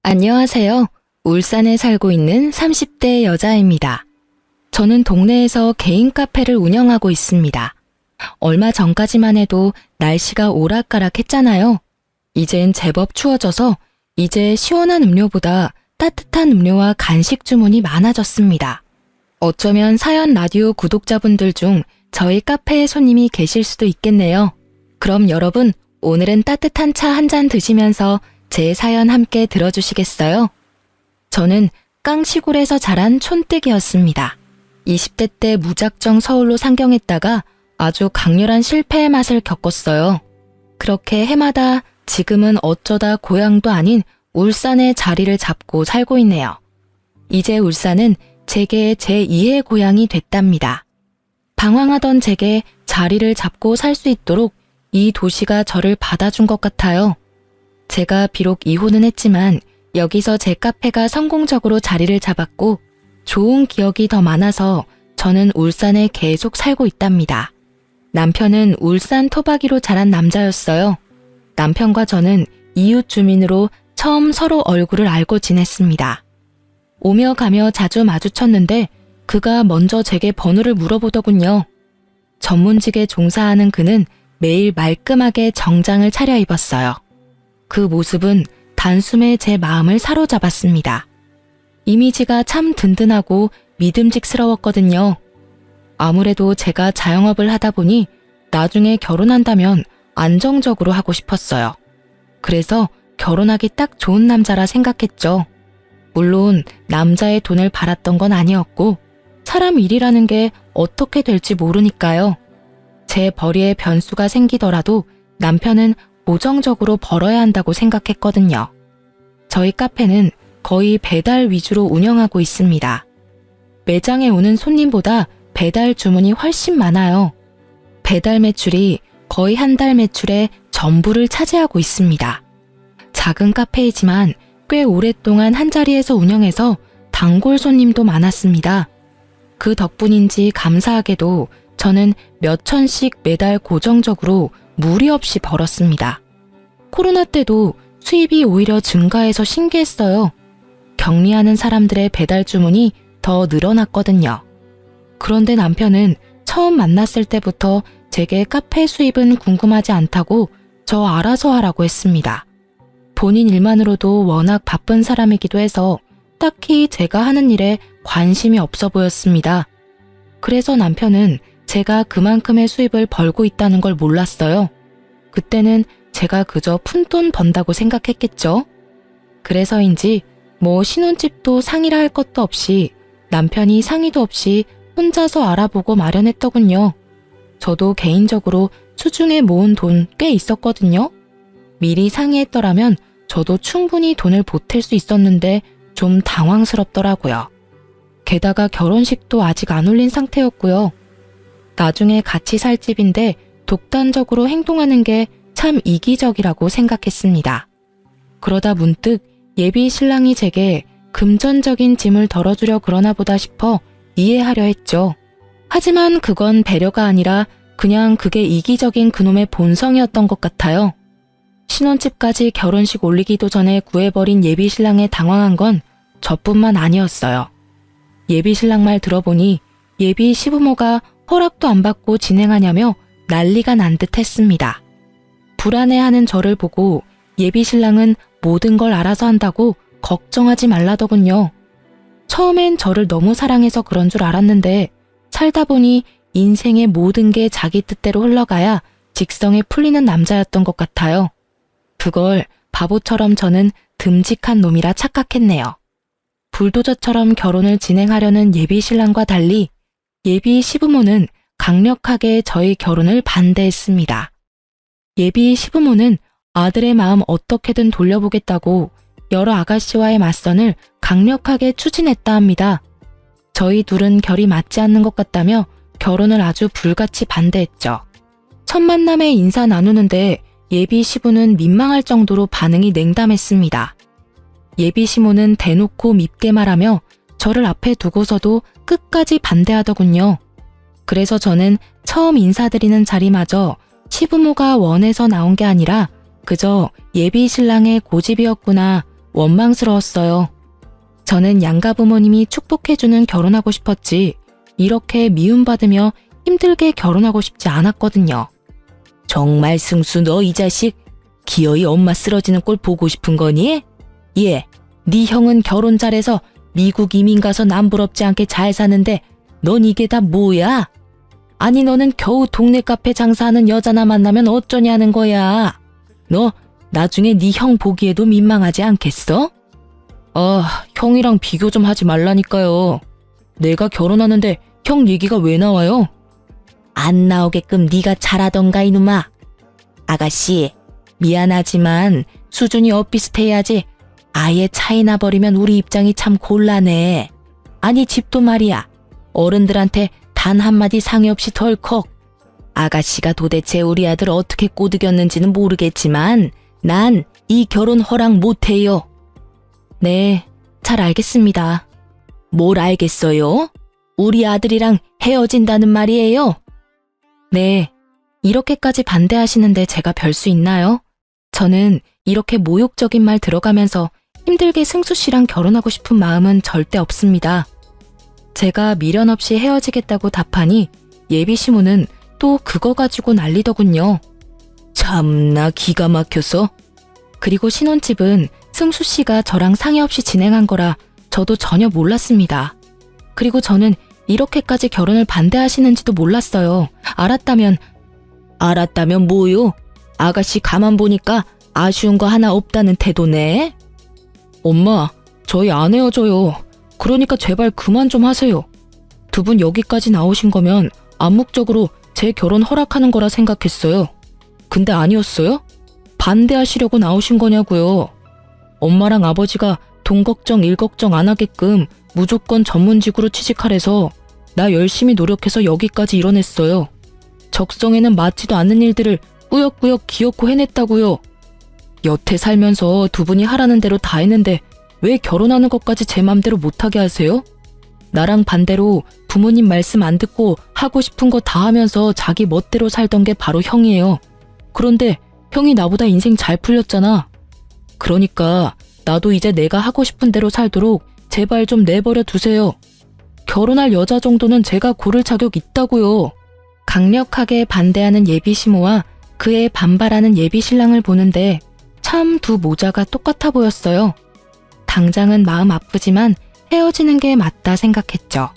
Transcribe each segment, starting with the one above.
안녕하세요. 울산에 살고 있는 30대 여자입니다. 저는 동네에서 개인 카페를 운영하고 있습니다. 얼마 전까지만 해도 날씨가 오락가락했잖아요. 이젠 제법 추워져서 이제 시원한 음료보다 따뜻한 음료와 간식 주문이 많아졌습니다. 어쩌면 사연 라디오 구독자분들 중 저희 카페에 손님이 계실 수도 있겠네요. 그럼 여러분, 오늘은 따뜻한 차 한 잔 드시면서 제 사연 함께 들어주시겠어요? 저는 깡시골에서 자란 촌뜨기였습니다. 20대 때 무작정 서울로 상경했다가 아주 강렬한 실패의 맛을 겪었어요. 그렇게 해마다 지금은 어쩌다 고향도 아닌 울산에 자리를 잡고 살고 있네요. 이제 울산은 제게 제2의 고향이 됐답니다. 방황하던 제게 자리를 잡고 살 수 있도록 이 도시가 저를 받아준 것 같아요. 제가 비록 이혼은 했지만 여기서 제 카페가 성공적으로 자리를 잡았고 좋은 기억이 더 많아서 저는 울산에 계속 살고 있답니다. 남편은 울산 토박이로 자란 남자였어요. 남편과 저는 이웃 주민으로 처음 서로 얼굴을 알고 지냈습니다. 오며 가며 자주 마주쳤는데 그가 먼저 제게 번호를 물어보더군요. 전문직에 종사하는 그는 매일 말끔하게 정장을 차려입었어요. 그 모습은 단숨에 제 마음을 사로잡았습니다. 이미지가 참 든든하고 믿음직스러웠거든요. 아무래도 제가 자영업을 하다 보니 나중에 결혼한다면 안정적으로 하고 싶었어요. 그래서 결혼하기 딱 좋은 남자라 생각했죠. 물론 남자의 돈을 바랐던 건 아니었고 사람 일이라는 게 어떻게 될지 모르니까요. 제 벌이에 변수가 생기더라도 남편은 고정적으로 벌어야 한다고 생각했거든요. 저희 카페는 거의 배달 위주로 운영하고 있습니다. 매장에 오는 손님보다 배달 주문이 훨씬 많아요. 배달 매출이 거의 한 달 매출의 전부를 차지하고 있습니다. 작은 카페이지만 꽤 오랫동안 한자리에서 운영해서 단골 손님도 많았습니다. 그 덕분인지 감사하게도 저는 몇 천씩 매달 고정적으로 무리 없이 벌었습니다. 코로나 때도 수입이 오히려 증가해서 신기했어요. 격리하는 사람들의 배달 주문이 더 늘어났거든요. 그런데 남편은 처음 만났을 때부터 제게 카페 수입은 궁금하지 않다고 저 알아서 하라고 했습니다. 본인 일만으로도 워낙 바쁜 사람이기도 해서 딱히 제가 하는 일에 관심이 없어 보였습니다. 그래서 남편은 제가 그만큼의 수입을 벌고 있다는 걸 몰랐어요. 그때는 제가 그저 푼돈 번다고 생각했겠죠. 그래서인지 신혼집도 상의라 할 것도 없이 남편이 상의도 없이 혼자서 알아보고 마련했더군요. 저도 개인적으로 수중에 모은 돈 꽤 있었거든요. 미리 상의했더라면 저도 충분히 돈을 보탤 수 있었는데 좀 당황스럽더라고요. 게다가 결혼식도 아직 안 올린 상태였고요. 나중에 같이 살 집인데 독단적으로 행동하는 게 참 이기적이라고 생각했습니다. 그러다 문득 예비 신랑이 제게 금전적인 짐을 덜어주려 그러나 보다 싶어 이해하려 했죠. 하지만 그건 배려가 아니라 그냥 그게 이기적인 그놈의 본성이었던 것 같아요. 신혼집까지 결혼식 올리기도 전에 구해버린 예비 신랑에 당황한 건 저뿐만 아니었어요. 예비 신랑 말 들어보니 예비 시부모가 허락도 안 받고 진행하냐며 난리가 난 듯 했습니다. 불안해하는 저를 보고 예비 신랑은 모든 걸 알아서 한다고 걱정하지 말라더군요. 처음엔 저를 너무 사랑해서 그런 줄 알았는데 살다 보니 인생의 모든 게 자기 뜻대로 흘러가야 직성에 풀리는 남자였던 것 같아요. 그걸 바보처럼 저는 듬직한 놈이라 착각했네요. 불도저처럼 결혼을 진행하려는 예비 신랑과 달리 예비 시부모는 강력하게 저희 결혼을 반대했습니다. 예비 시부모는 아들의 마음 어떻게든 돌려보겠다고 여러 아가씨와의 맞선을 강력하게 추진했다 합니다. 저희 둘은 결이 맞지 않는 것 같다며 결혼을 아주 불같이 반대했죠. 첫 만남에 인사 나누는데 예비 시부는 민망할 정도로 반응이 냉담했습니다. 예비 시모는 대놓고 밉게 말하며 저를 앞에 두고서도 끝까지 반대하더군요. 그래서 저는 처음 인사드리는 자리마저 시부모가 원해서 나온 게 아니라 그저 예비 신랑의 고집이었구나 원망스러웠어요. 저는 양가 부모님이 축복해주는 결혼하고 싶었지 이렇게 미움받으며 힘들게 결혼하고 싶지 않았거든요. 정말 승수 너 이 자식 기어이 엄마 쓰러지는 꼴 보고 싶은 거니? 예, 네 형은 결혼 잘해서 미국 이민 가서 남부럽지 않게 잘 사는데 넌 이게 다 뭐야? 아니 너는 겨우 동네 카페 장사하는 여자나 만나면 어쩌냐는 거야. 너 나중에 네 형 보기에도 민망하지 않겠어? 형이랑 비교 좀 하지 말라니까요. 내가 결혼하는데 형 얘기가 왜 나와요? 안 나오게끔 네가 잘하던가 이놈아. 아가씨, 미안하지만 수준이 엇비슷해야지 아예 차이 나버리면 우리 입장이 참 곤란해. 아니 집도 말이야. 어른들한테 단 한마디 상의 없이 덜컥. 아가씨가 도대체 우리 아들 어떻게 꼬드겼는지는 모르겠지만 난 이 결혼 허락 못해요. 네, 잘 알겠습니다. 뭘 알겠어요? 우리 아들이랑 헤어진다는 말이에요? 네, 이렇게까지 반대하시는데 제가 별 수 있나요? 저는 이렇게 모욕적인 말 들어가면서 힘들게 승수 씨랑 결혼하고 싶은 마음은 절대 없습니다. 제가 미련 없이 헤어지겠다고 답하니 예비 시모는 또 그거 가지고 난리더군요. 참나 기가 막혀서. 그리고 신혼집은 승수 씨가 저랑 상의 없이 진행한 거라 저도 전혀 몰랐습니다. 그리고 저는 이렇게까지 결혼을 반대하시는지도 몰랐어요. 알았다면 뭐요? 아가씨 가만 보니까 아쉬운 거 하나 없다는 태도네. 엄마, 저희 안 헤어져요. 그러니까 제발 그만 좀 하세요. 두 분 여기까지 나오신 거면 암묵적으로 제 결혼 허락하는 거라 생각했어요. 근데 아니었어요? 반대하시려고 나오신 거냐고요. 엄마랑 아버지가 돈 걱정, 일 걱정 안 하게끔 무조건 전문직으로 취직하래서 나 열심히 노력해서 여기까지 이뤄냈어요. 적성에는 맞지도 않는 일들을 꾸역꾸역 기어코 해냈다고요. 여태 살면서 두 분이 하라는 대로 다 했는데 왜 결혼하는 것까지 제 맘대로 못하게 하세요? 나랑 반대로 부모님 말씀 안 듣고 하고 싶은 거 다 하면서 자기 멋대로 살던 게 바로 형이에요. 그런데 형이 나보다 인생 잘 풀렸잖아. 그러니까 나도 이제 내가 하고 싶은 대로 살도록 제발 좀 내버려 두세요. 결혼할 여자 정도는 제가 고를 자격 있다고요. 강력하게 반대하는 예비 시모와 그에 반발하는 예비 신랑을 보는데 참 두 모자가 똑같아 보였어요. 당장은 마음 아프지만 헤어지는 게 맞다 생각했죠.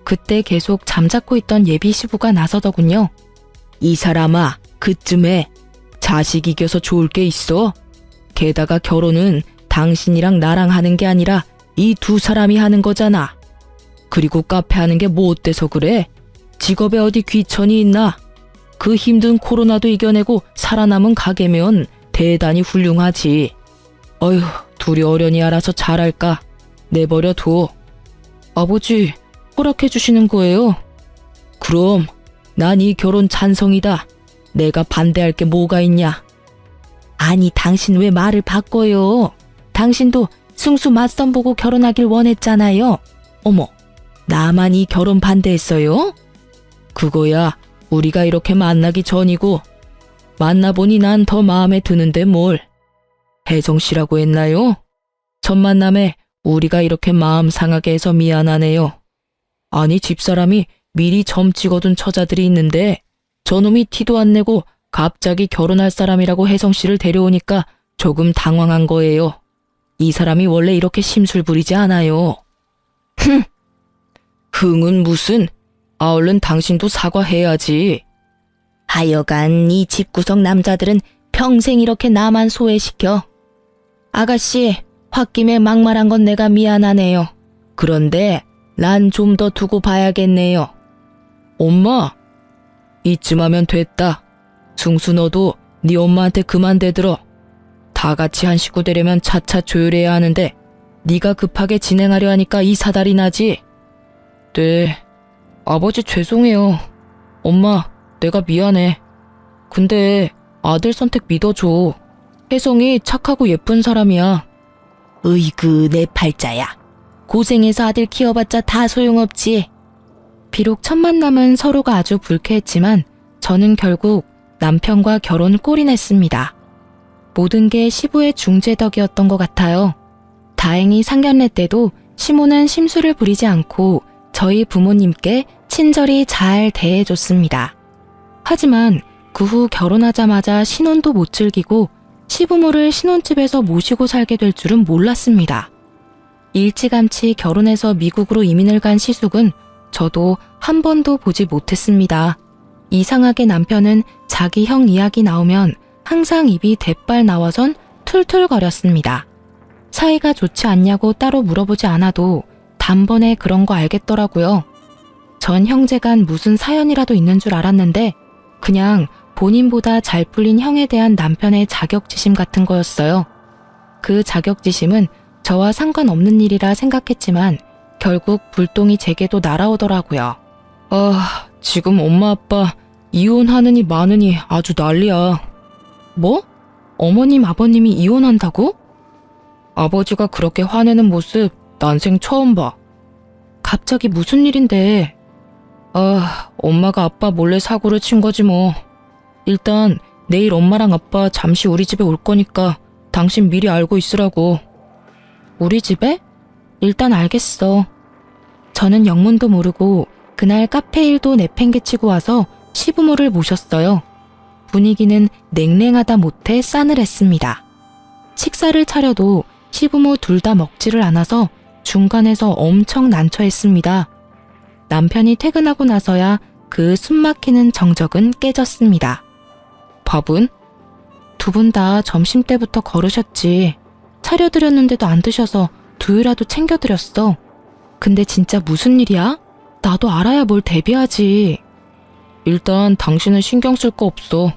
그때 계속 잠자코 있던 예비 시부가 나서더군요. 이 사람아, 그쯤에 자식 이겨서 좋을 게 있어? 게다가 결혼은 당신이랑 나랑 하는 게 아니라 이 두 사람이 하는 거잖아. 그리고 카페 하는 게 뭐 어때서 그래? 직업에 어디 귀천이 있나? 그 힘든 코로나도 이겨내고 살아남은 가게면 대단히 훌륭하지. 어휴, 둘이 어련히 알아서 잘할까? 내버려 둬. 아버지, 허락해 주시는 거예요? 그럼 난 이 결혼 찬성이다. 내가 반대할 게 뭐가 있냐? 아니, 당신 왜 말을 바꿔요? 당신도 승수 맞선 보고 결혼하길 원했잖아요. 어머, 나만 이 결혼 반대했어요? 그거야 우리가 이렇게 만나기 전이고 만나보니 난 더 마음에 드는데 뭘. 혜정 씨라고 했나요? 첫 만남에 우리가 이렇게 마음 상하게 해서 미안하네요. 아니, 집사람이 미리 점 찍어둔 처자들이 있는데 저놈이 티도 안 내고 갑자기 결혼할 사람이라고 혜성 씨를 데려오니까 조금 당황한 거예요. 이 사람이 원래 이렇게 심술 부리지 않아요. 흥! 흥은 무슨? 얼른 당신도 사과해야지. 하여간 이 집구석 남자들은 평생 이렇게 나만 소외시켜. 아가씨, 홧김에 막말한 건 내가 미안하네요. 그런데 난 좀 더 두고 봐야겠네요. 엄마, 이쯤 하면 됐다. 승수 너도 네 엄마한테 그만 대들어. 다 같이 한 식구 되려면 차차 조율해야 하는데 네가 급하게 진행하려 하니까 이 사달이 나지. 네, 아버지 죄송해요. 엄마, 내가 미안해. 근데 아들 선택 믿어줘. 혜성이 착하고 예쁜 사람이야. 으이그 내 팔자야. 고생해서 아들 키워봤자 다 소용없지. 비록 첫 만남은 서로가 아주 불쾌했지만 저는 결국 남편과 결혼 꼴이 냈습니다. 모든 게 시부의 중재덕이었던 것 같아요. 다행히 상견례 때도 시모는 심술을 부리지 않고 저희 부모님께 친절히 잘 대해줬습니다. 하지만 그 후 결혼하자마자 신혼도 못 즐기고 시부모를 신혼집에서 모시고 살게 될 줄은 몰랐습니다. 일찌감치 결혼해서 미국으로 이민을 간 시숙은 저도 한 번도 보지 못했습니다. 이상하게 남편은 자기 형 이야기 나오면 항상 입이 대빨 나와선 툴툴거렸습니다. 사이가 좋지 않냐고 따로 물어보지 않아도 단번에 그런 거 알겠더라고요. 전 형제간 무슨 사연이라도 있는 줄 알았는데 그냥 본인보다 잘 풀린 형에 대한 남편의 자격지심 같은 거였어요. 그 자격지심은 저와 상관없는 일이라 생각했지만 결국 불똥이 제게도 날아오더라고요. 지금 엄마 아빠 이혼하느니 마느니 아주 난리야. 뭐? 어머님 아버님이 이혼한다고? 아버지가 그렇게 화내는 모습 난생 처음 봐. 갑자기 무슨 일인데? 엄마가 아빠 몰래 사고를 친 거지 뭐. 일단 내일 엄마랑 아빠 잠시 우리 집에 올 거니까 당신 미리 알고 있으라고. 우리 집에? 일단 알겠어. 저는 영문도 모르고 그날 카페 일도 내팽개치고 와서 시부모를 모셨어요. 분위기는 냉랭하다 못해 싸늘했습니다. 식사를 차려도 시부모 둘 다 먹지를 않아서 중간에서 엄청 난처했습니다. 남편이 퇴근하고 나서야 그 숨막히는 정적은 깨졌습니다. 밥은? 두 분 다 점심때부터 걸으셨지. 차려드렸는데도 안 드셔서 두유라도 챙겨드렸어. 근데 진짜 무슨 일이야? 나도 알아야 뭘 대비하지. 일단 당신은 신경 쓸 거 없어.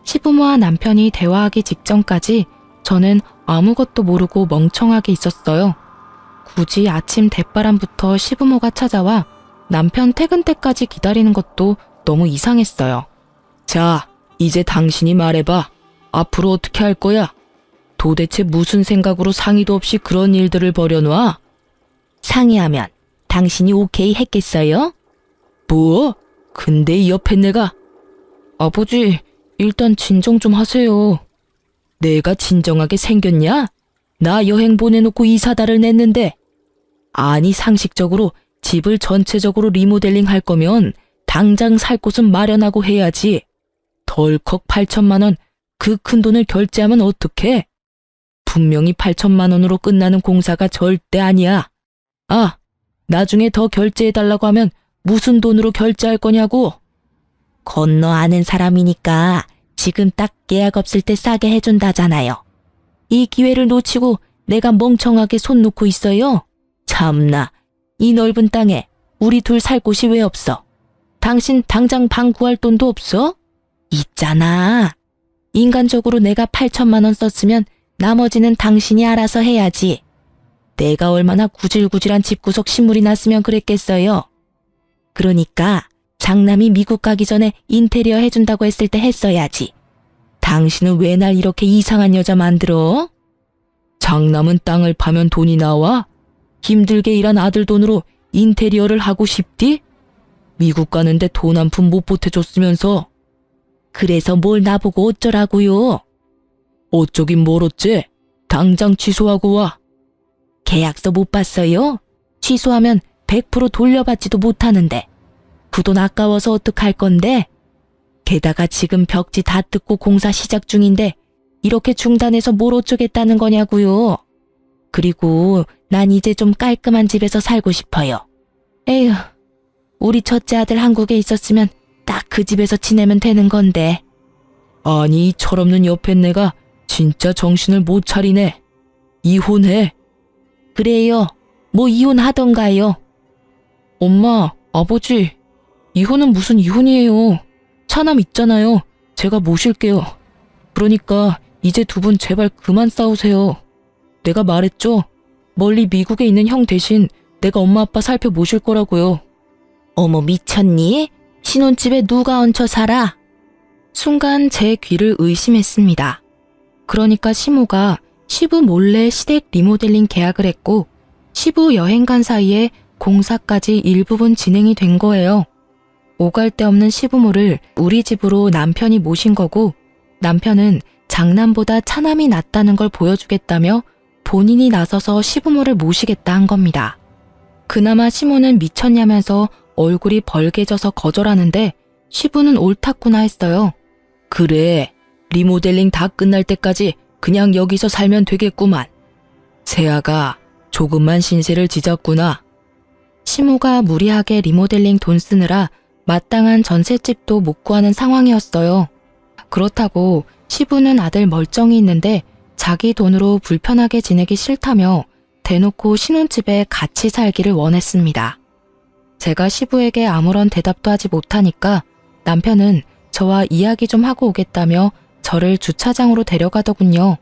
시부모와 남편이 대화하기 직전까지 저는 아무것도 모르고 멍청하게 있었어요. 굳이 아침 대바람부터 시부모가 찾아와 남편 퇴근 때까지 기다리는 것도 너무 이상했어요. 자, 이제 당신이 말해봐. 앞으로 어떻게 할 거야? 도대체 무슨 생각으로 상의도 없이 그런 일들을 벌여놔? 상의하면 당신이 오케이 했겠어요? 뭐? 근데 이 옆에 내가... 아버지, 일단 진정 좀 하세요. 내가 진정하게 생겼냐? 나 여행 보내놓고 이사다를 냈는데. 아니, 상식적으로 집을 전체적으로 리모델링 할 거면 당장 살 곳은 마련하고 해야지. 덜컥 8천만 원, 그 큰 돈을 결제하면 어떡해? 분명히 8천만 원으로 끝나는 공사가 절대 아니야. 아, 나중에 더 결제해달라고 하면 무슨 돈으로 결제할 거냐고? 건너 아는 사람이니까 지금 딱 계약 없을 때 싸게 해준다잖아요. 이 기회를 놓치고 내가 멍청하게 손 놓고 있어요? 참나, 이 넓은 땅에 우리 둘 살 곳이 왜 없어? 당신 당장 방 구할 돈도 없어? 있잖아. 인간적으로 내가 8천만 원 썼으면 나머지는 당신이 알아서 해야지. 내가 얼마나 구질구질한 집구석 신물이 났으면 그랬겠어요. 그러니까 장남이 미국 가기 전에 인테리어 해준다고 했을 때 했어야지. 당신은 왜 날 이렇게 이상한 여자 만들어? 장남은 땅을 파면 돈이 나와? 힘들게 일한 아들 돈으로 인테리어를 하고 싶디? 미국 가는데 돈 한 푼 못 보태줬으면서. 그래서 뭘 나보고 어쩌라고요? 어쩌긴 뭘 어째? 당장 취소하고 와. 계약서 못 봤어요? 취소하면 100% 돌려받지도 못하는데. 그 돈 아까워서 어떡할 건데? 게다가 지금 벽지 다 뜯고 공사 시작 중인데 이렇게 중단해서 뭘 어쩌겠다는 거냐고요. 그리고 난 이제 좀 깔끔한 집에서 살고 싶어요. 에휴, 우리 첫째 아들 한국에 있었으면 딱 그 집에서 지내면 되는 건데. 아니, 이 철없는 옆에 내가 진짜 정신을 못 차리네. 이혼해. 그래요. 뭐 이혼하던가요. 엄마, 아버지, 이혼은 무슨 이혼이에요. 차남 있잖아요. 제가 모실게요. 그러니까 이제 두 분 제발 그만 싸우세요. 내가 말했죠? 멀리 미국에 있는 형 대신 내가 엄마 아빠 살펴 모실 거라고요. 어머, 미쳤니? 신혼집에 누가 얹혀 살아? 순간 제 귀를 의심했습니다. 그러니까 시모가 시부 몰래 시댁 리모델링 계약을 했고 시부 여행 간 사이에 공사까지 일부분 진행이 된 거예요. 오갈 데 없는 시부모를 우리 집으로 남편이 모신 거고 남편은 장남보다 차남이 낫다는 걸 보여주겠다며 본인이 나서서 시부모를 모시겠다 한 겁니다. 그나마 시모는 미쳤냐면서 얼굴이 벌개져서 거절하는데 시부는 옳았구나 했어요. 그래, 리모델링 다 끝날 때까지 그냥 여기서 살면 되겠구만. 세아가 조금만 신세를 지졌구나. 시모가 무리하게 리모델링 돈 쓰느라 마땅한 전셋집도 못 구하는 상황이었어요. 그렇다고 시부는 아들 멀쩡히 있는데 자기 돈으로 불편하게 지내기 싫다며 대놓고 신혼집에 같이 살기를 원했습니다. 제가 시부에게 아무런 대답도 하지 못하니까 남편은 저와 이야기 좀 하고 오겠다며 저를 주차장으로 데려가더군요.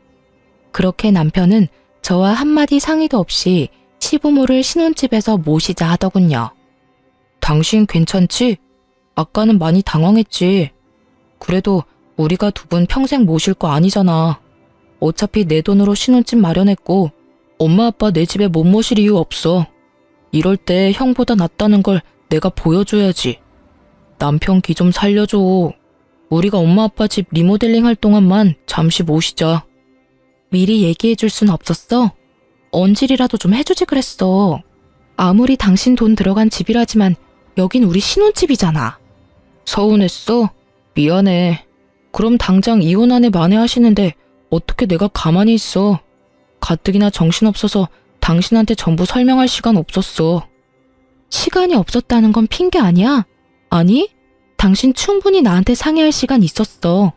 그렇게 남편은 저와 한마디 상의도 없이 시부모를 신혼집에서 모시자 하더군요. 당신 괜찮지? 아까는 많이 당황했지. 그래도 우리가 두 분 평생 모실 거 아니잖아. 어차피 내 돈으로 신혼집 마련했고 엄마 아빠 내 집에 못 모실 이유 없어. 이럴 때 형보다 낫다는 걸 내가 보여줘야지. 남편 기 좀 살려줘. 우리가 엄마 아빠 집 리모델링 할 동안만 잠시 모시자. 미리 얘기해줄 순 없었어? 언질이라도 좀 해주지 그랬어. 아무리 당신 돈 들어간 집이라지만 여긴 우리 신혼집이잖아. 서운했어? 미안해. 그럼 당장 이혼 안에 만회하시는데 어떻게 내가 가만히 있어. 가뜩이나 정신없어서 당신한테 전부 설명할 시간 없었어. 시간이 없었다는 건 핑계 아니야? 아니, 당신 충분히 나한테 상의할 시간 있었어.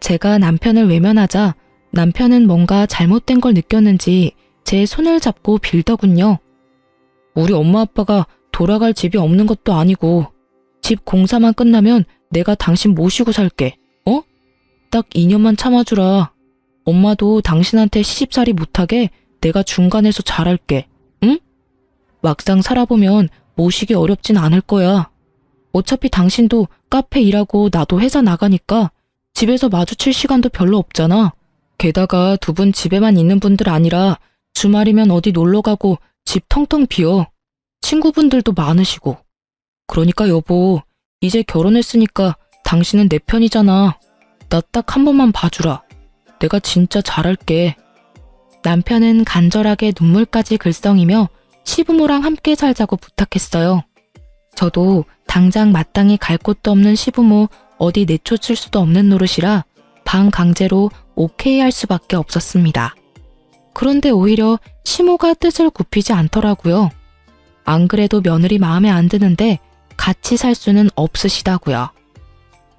제가 남편을 외면하자 남편은 뭔가 잘못된 걸 느꼈는지 제 손을 잡고 빌더군요. 우리 엄마 아빠가 돌아갈 집이 없는 것도 아니고 집 공사만 끝나면 내가 당신 모시고 살게. 어? 딱 2년만 참아주라. 엄마도 당신한테 시집살이 못하게 내가 중간에서 잘할게. 응? 막상 살아보면 모시기 어렵진 않을 거야. 어차피 당신도 카페 일하고 나도 회사 나가니까 집에서 마주칠 시간도 별로 없잖아. 게다가 두 분 집에만 있는 분들 아니라 주말이면 어디 놀러가고 집 텅텅 비어. 친구분들도 많으시고. 그러니까 여보, 이제 결혼했으니까 당신은 내 편이잖아. 나 딱 한 번만 봐주라. 내가 진짜 잘할게. 남편은 간절하게 눈물까지 글썽이며 시부모랑 함께 살자고 부탁했어요. 저도 당장 마땅히 갈 곳도 없는 시부모 어디 내쫓을 수도 없는 노릇이라 방 강제로 오케이 할 수밖에 없었습니다. 그런데 오히려 시모가 뜻을 굽히지 않더라고요. 안 그래도 며느리 마음에 안 드는데 같이 살 수는 없으시다고요.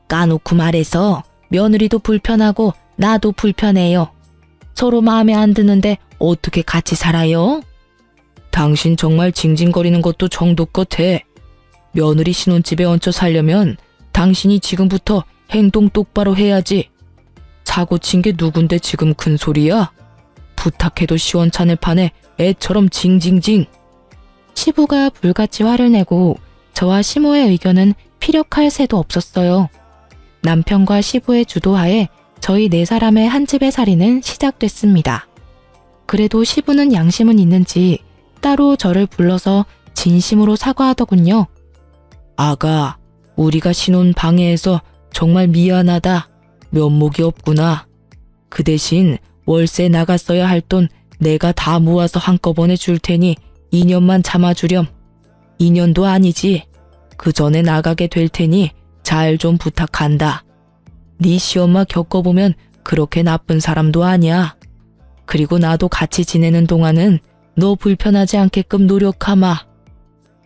까놓고 말해서 며느리도 불편하고 나도 불편해요. 서로 마음에 안 드는데 어떻게 같이 살아요? 당신 정말 징징거리는 것도 정도껏 해. 며느리 신혼집에 얹혀 살려면 당신이 지금부터 행동 똑바로 해야지. 사고 친 게 누군데 지금 큰 소리야? 부탁해도 시원찮을 판에 애처럼 징징징. 시부가 불같이 화를 내고 저와 시모의 의견은 피력할 새도 없었어요. 남편과 시부의 주도하에 저희 네 사람의 한 집의 살이는 시작됐습니다. 그래도 시부는 양심은 있는지 따로 저를 불러서 진심으로 사과하더군요. 아가, 우리가 신혼 방해해서 정말 미안하다. 면목이 없구나. 그 대신 월세 나갔어야 할 돈 내가 다 모아서 한꺼번에 줄 테니 2년만 참아주렴. 2년도 아니지. 그 전에 나가게 될 테니 잘 좀 부탁한다. 네 시엄마 겪어보면 그렇게 나쁜 사람도 아니야. 그리고 나도 같이 지내는 동안은 너 불편하지 않게끔 노력하마.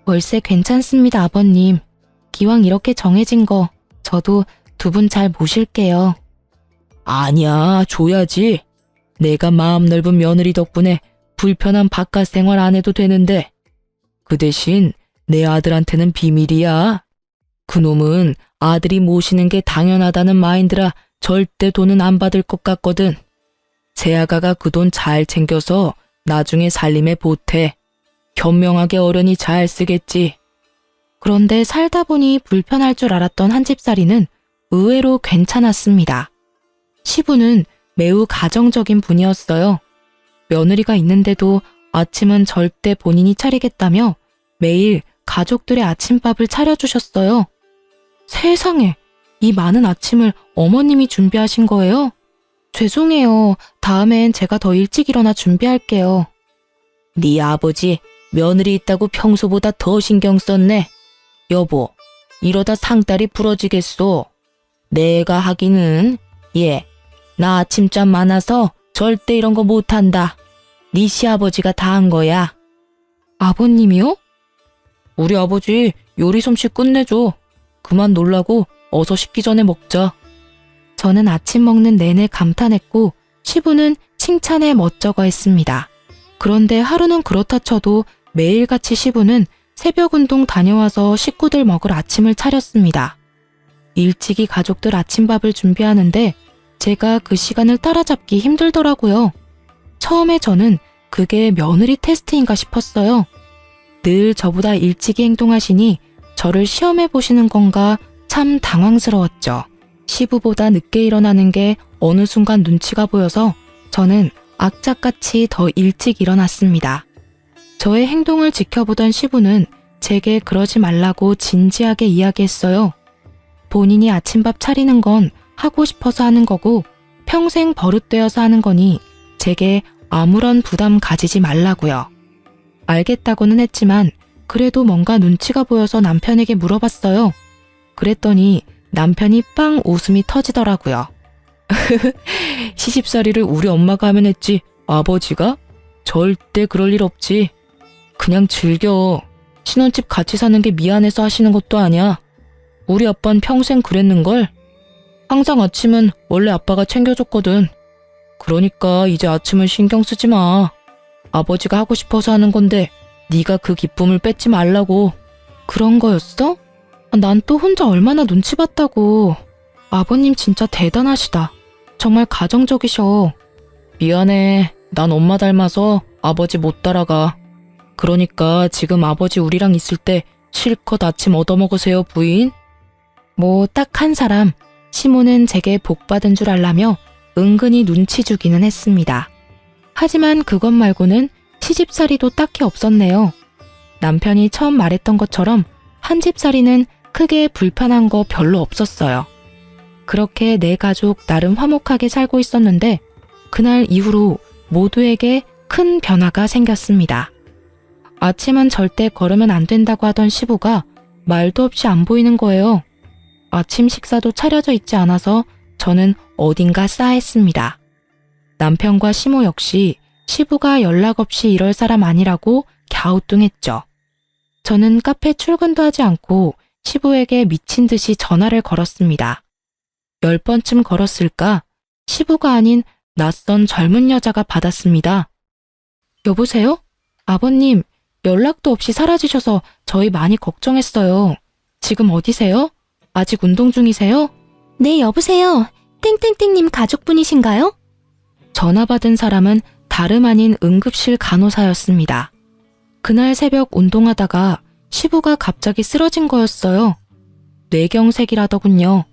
월세 괜찮습니다, 아버님. 기왕 이렇게 정해진 거 저도 두 분 잘 모실게요. 아니야, 줘야지. 내가 마음 넓은 며느리 덕분에 불편한 바깥 생활 안 해도 되는데. 그 대신 내 아들한테는 비밀이야. 그놈은 아들이 모시는 게 당연하다는 마인드라 절대 돈은 안 받을 것 같거든. 새아가가 그 돈 잘 챙겨서 나중에 살림에 보태. 현명하게 어련히 잘 쓰겠지. 그런데 살다 보니 불편할 줄 알았던 한 집살이는 의외로 괜찮았습니다. 시부는 매우 가정적인 분이었어요. 며느리가 있는데도 아침은 절대 본인이 차리겠다며 매일 가족들의 아침밥을 차려주셨어요. 세상에, 이 많은 아침을 어머님이 준비하신 거예요? 죄송해요. 다음엔 제가 더 일찍 일어나 준비할게요. 네 아버지 며느리 있다고 평소보다 더 신경 썼네. 여보, 이러다 상다리 부러지겠소. 내가 하기는 나 아침잠 많아서 절대 이런 거 못한다. 네 시아버지가 다 한 거야. 아버님이요? 우리 아버지 요리 솜씨 끝내줘. 그만 놀라고 어서 식기 전에 먹자. 저는 아침 먹는 내내 감탄했고 시부는 칭찬에 멋쩍어 했습니다. 그런데 하루는 그렇다 쳐도 매일같이 시부는 새벽 운동 다녀와서 식구들 먹을 아침을 차렸습니다. 일찍이 가족들 아침밥을 준비하는데 제가 그 시간을 따라잡기 힘들더라고요. 처음에 저는 그게 며느리 테스트인가 싶었어요. 늘 저보다 일찍이 행동하시니 저를 시험해 보시는 건가 참 당황스러웠죠. 시부보다 늦게 일어나는 게 어느 순간 눈치가 보여서 저는 악착같이 더 일찍 일어났습니다. 저의 행동을 지켜보던 시부는 제게 그러지 말라고 진지하게 이야기했어요. 본인이 아침밥 차리는 건 하고 싶어서 하는 거고 평생 버릇되어서 하는 거니 제게 아무런 부담 가지지 말라고요. 알겠다고는 했지만 그래도 뭔가 눈치가 보여서 남편에게 물어봤어요. 그랬더니 남편이 빵 웃음이 터지더라고요. 시집살이를 우리 엄마가 하면 했지 아버지가? 절대 그럴 일 없지. 그냥 즐겨. 신혼집 같이 사는 게 미안해서 하시는 것도 아니야. 우리 아빠는 평생 그랬는걸. 항상 아침은 원래 아빠가 챙겨줬거든. 그러니까 이제 아침은 신경 쓰지 마. 아버지가 하고 싶어서 하는 건데 네가 그 기쁨을 뺏지 말라고. 그런 거였어? 난 또 혼자 얼마나 눈치 봤다고. 아버님 진짜 대단하시다. 정말 가정적이셔. 미안해. 난 엄마 닮아서 아버지 못 따라가. 그러니까 지금 아버지 우리랑 있을 때 실컷 아침 얻어먹으세요, 부인. 뭐 딱 한 사람, 시모는 제게 복 받은 줄 알라며 은근히 눈치 주기는 했습니다. 하지만 그것 말고는 시집살이도 딱히 없었네요. 남편이 처음 말했던 것처럼 한 집살이는 크게 불편한 거 별로 없었어요. 그렇게 내 가족 나름 화목하게 살고 있었는데 그날 이후로 모두에게 큰 변화가 생겼습니다. 아침은 절대 걸으면 안 된다고 하던 시부가 말도 없이 안 보이는 거예요. 아침 식사도 차려져 있지 않아서 저는 어딘가 싸했습니다. 남편과 시모 역시 시부가 연락 없이 이럴 사람 아니라고 갸우뚱했죠. 저는 카페 출근도 하지 않고 시부에게 미친 듯이 전화를 걸었습니다. 10번쯤 걸었을까? 시부가 아닌 낯선 젊은 여자가 받았습니다. 여보세요? 아버님, 연락도 없이 사라지셔서 저희 많이 걱정했어요. 지금 어디세요? 아직 운동 중이세요? 네, 여보세요. 땡땡땡님 가족분이신가요? 전화 받은 사람은 다름 아닌 응급실 간호사였습니다. 그날 새벽 운동하다가 시부가 갑자기 쓰러진 거였어요. 뇌경색이라더군요.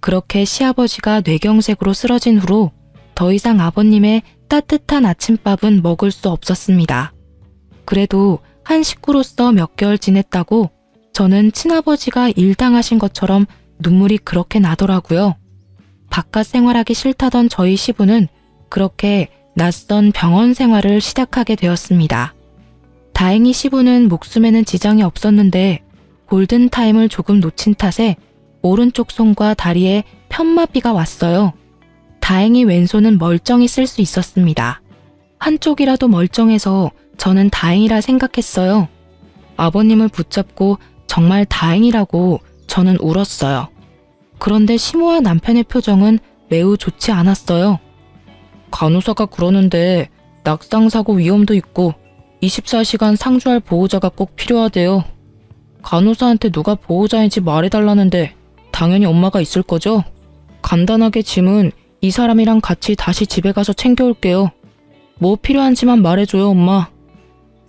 그렇게 시아버지가 뇌경색으로 쓰러진 후로 더 이상 아버님의 따뜻한 아침밥은 먹을 수 없었습니다. 그래도 한 식구로서 몇 개월 지냈다고 저는 친아버지가 일당하신 것처럼 눈물이 그렇게 나더라고요. 바깥 생활하기 싫다던 저희 시부는 그렇게 낯선 병원 생활을 시작하게 되었습니다. 다행히 시부는 목숨에는 지장이 없었는데 골든타임을 조금 놓친 탓에 오른쪽 손과 다리에 편마비가 왔어요. 다행히 왼손은 멀쩡히 쓸 수 있었습니다. 한쪽이라도 멀쩡해서 저는 다행이라 생각했어요. 아버님을 붙잡고 정말 다행이라고 저는 울었어요. 그런데 시모와 남편의 표정은 매우 좋지 않았어요. 간호사가 그러는데 낙상사고 위험도 있고 24시간 상주할 보호자가 꼭 필요하대요. 간호사한테 누가 보호자인지 말해달라는데 당연히 엄마가 있을 거죠? 간단하게 짐은 이 사람이랑 같이 다시 집에 가서 챙겨올게요. 뭐 필요한지만 말해줘요, 엄마.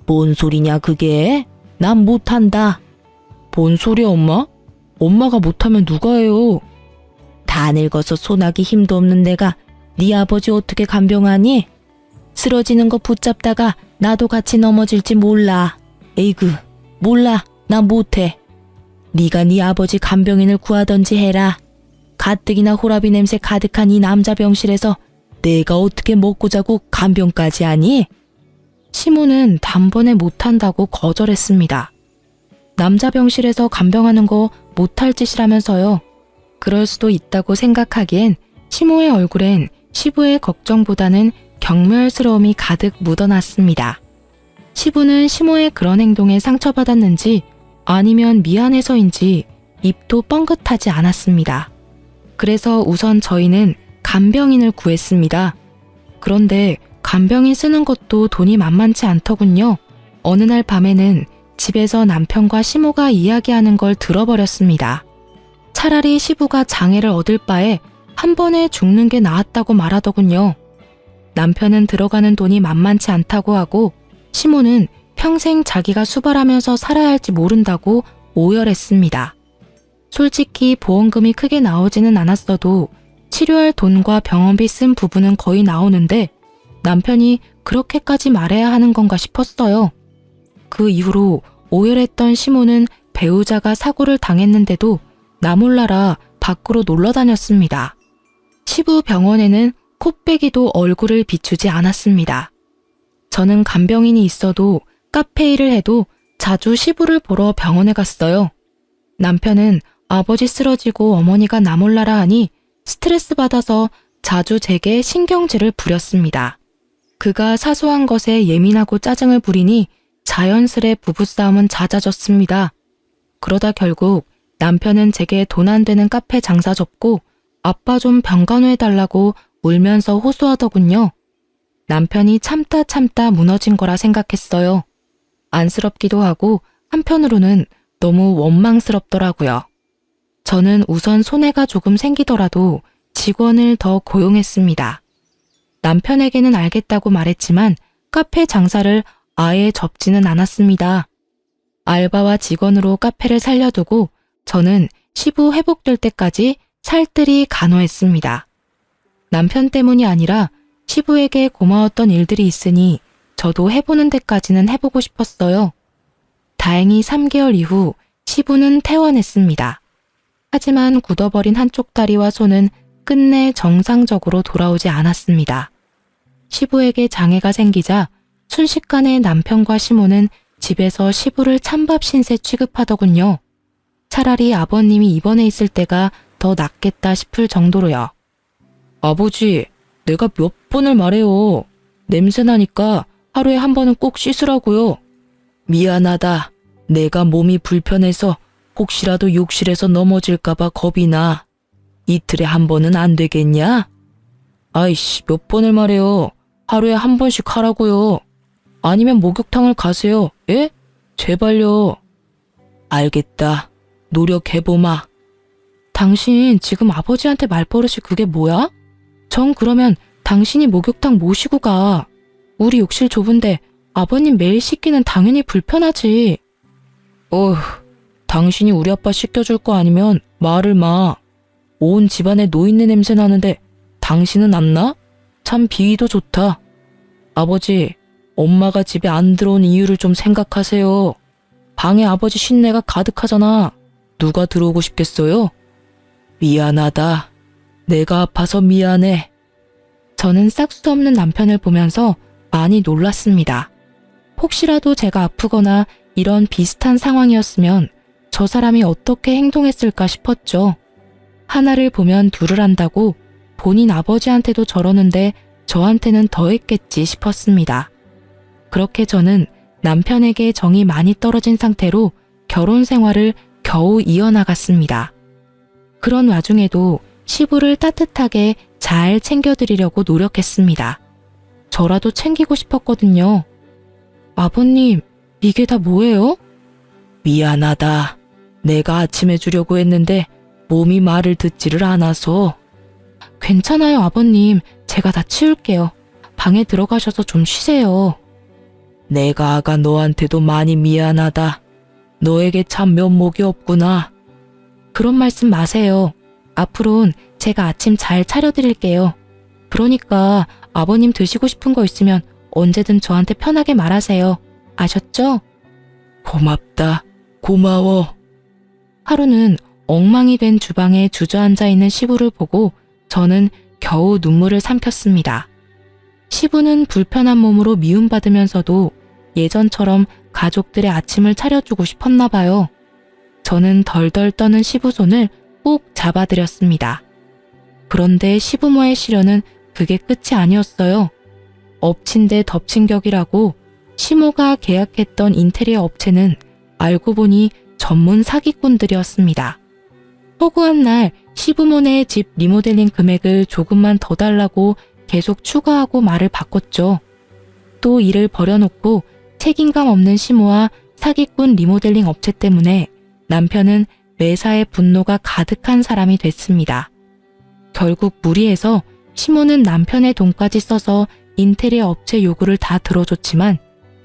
뭔 소리냐 그게? 난 못한다. 뭔 소리야, 엄마? 엄마가 못하면 누가 해요? 다 늙어서 손하기 힘도 없는 내가 네 아버지 어떻게 간병하니? 쓰러지는 거 붙잡다가 나도 같이 넘어질지 몰라. 에이그, 몰라. 난 못해. 네가 네 아버지 간병인을 구하던지 해라. 가뜩이나 호라비 냄새 가득한 이 남자 병실에서 내가 어떻게 먹고 자고 간병까지 하니? 시모는 단번에 못한다고 거절했습니다. 남자 병실에서 간병하는 거 못할 짓이라면서요. 그럴 수도 있다고 생각하기엔 시모의 얼굴엔 시부의 걱정보다는 경멸스러움이 가득 묻어났습니다. 시부는 시모의 그런 행동에 상처받았는지 아니면 미안해서인지 입도 뻥긋하지 않았습니다. 그래서 우선 저희는 간병인을 구했습니다. 그런데 간병인 쓰는 것도 돈이 만만치 않더군요. 어느 날 밤에는 집에서 남편과 시모가 이야기하는 걸 들어버렸습니다. 차라리 시부가 장애를 얻을 바에 한 번에 죽는 게 나았다고 말하더군요. 남편은 들어가는 돈이 만만치 않다고 하고 시모는 평생 자기가 수발하면서 살아야 할지 모른다고 오열했습니다. 솔직히 보험금이 크게 나오지는 않았어도 치료할 돈과 병원비 쓴 부분은 거의 나오는데 남편이 그렇게까지 말해야 하는 건가 싶었어요. 그 이후로 오열했던 시모는 배우자가 사고를 당했는데도 나 몰라라 밖으로 놀러 다녔습니다. 시부 병원에는 콧배기도 얼굴을 비추지 않았습니다. 저는 간병인이 있어도 카페 일을 해도 자주 시부를 보러 병원에 갔어요. 남편은 아버지 쓰러지고 어머니가 나 몰라라 하니 스트레스 받아서 자주 제게 신경질을 부렸습니다. 그가 사소한 것에 예민하고 짜증을 부리니 자연스레 부부싸움은 잦아졌습니다. 그러다 결국 남편은 제게 돈 안 되는 카페 장사 접고 아빠 좀 병간호해달라고 울면서 호소하더군요. 남편이 참다 무너진 거라 생각했어요. 안쓰럽기도 하고 한편으로는 너무 원망스럽더라고요. 저는 우선 손해가 조금 생기더라도 직원을 더 고용했습니다. 남편에게는 알겠다고 말했지만 카페 장사를 아예 접지는 않았습니다. 알바와 직원으로 카페를 살려두고 저는 시부 회복될 때까지 살뜰히 간호했습니다. 남편 때문이 아니라 시부에게 고마웠던 일들이 있으니 저도 해보는 데까지는 해보고 싶었어요. 다행히 3개월 이후 시부는 퇴원했습니다. 하지만 굳어버린 한쪽 다리와 손은 끝내 정상적으로 돌아오지 않았습니다. 시부에게 장애가 생기자 순식간에 남편과 시모는 집에서 시부를 찬밥 신세 취급하더군요. 차라리 아버님이 입원해 있을 때가 더 낫겠다 싶을 정도로요. 아버지, 내가 몇 번을 말해요. 냄새나니까 하루에 한 번은 꼭 씻으라고요. 미안하다. 내가 몸이 불편해서 혹시라도 욕실에서 넘어질까봐 겁이 나. 이틀에 한 번은 안 되겠냐? 아이씨, 몇 번을 말해요. 하루에 한 번씩 하라고요. 아니면 목욕탕을 가세요. 예? 제발요. 알겠다. 노력해보마. 당신 지금 아버지한테 말버릇이 그게 뭐야? 전 그러면 당신이 목욕탕 모시고 가. 우리 욕실 좁은데 아버님 매일 씻기는 당연히 불편하지. 당신이 우리 아빠 씻겨줄 거 아니면 말을 마. 온 집안에 노인네 냄새 나는데 당신은 안 나? 참 비위도 좋다. 아버지, 엄마가 집에 안 들어온 이유를 좀 생각하세요. 방에 아버지 쉰내가 가득하잖아. 누가 들어오고 싶겠어요? 미안하다. 내가 아파서 미안해. 저는 싹수 없는 남편을 보면서 많이 놀랐습니다. 혹시라도 제가 아프거나 이런 비슷한 상황이었으면 저 사람이 어떻게 행동했을까 싶었죠. 하나를 보면 둘을 안다고 본인 아버지한테도 저러는데 저한테는 더 했겠지 싶었습니다. 그렇게 저는 남편에게 정이 많이 떨어진 상태로 결혼 생활을 겨우 이어나갔습니다. 그런 와중에도 시부를 따뜻하게 잘 챙겨드리려고 노력했습니다. 저라도 챙기고 싶었거든요. 아버님, 이게 다 뭐예요? 미안하다. 내가 아침 해주려고 했는데 몸이 말을 듣지를 않아서. 괜찮아요, 아버님. 제가 다 치울게요. 방에 들어가셔서 좀 쉬세요. 내가 아가 너한테도 많이 미안하다. 너에게 참 면목이 없구나. 그런 말씀 마세요. 앞으론 제가 아침 잘 차려드릴게요. 그러니까 아버님 드시고 싶은 거 있으면 언제든 저한테 편하게 말하세요. 아셨죠? 고맙다. 고마워. 하루는 엉망이 된 주방에 주저앉아 있는 시부를 보고 저는 겨우 눈물을 삼켰습니다. 시부는 불편한 몸으로 미움받으면서도 예전처럼 가족들의 아침을 차려주고 싶었나 봐요. 저는 덜덜 떠는 시부 손을 꼭 잡아드렸습니다. 그런데 시부모의 시련은 그게 끝이 아니었어요. 엎친 데 덮친 격이라고 시모가 계약했던 인테리어 업체는 알고 보니 전문 사기꾼들이었습니다. 허구한 날 시부모네 집 리모델링 금액을 조금만 더 달라고 계속 추가하고 말을 바꿨죠. 또 일을 버려놓고 책임감 없는 시모와 사기꾼 리모델링 업체 때문에 남편은 매사에 분노가 가득한 사람이 됐습니다. 결국 무리해서 시모는 남편의 돈까지 써서 인테리어 업체 요구를 다 들어줬지만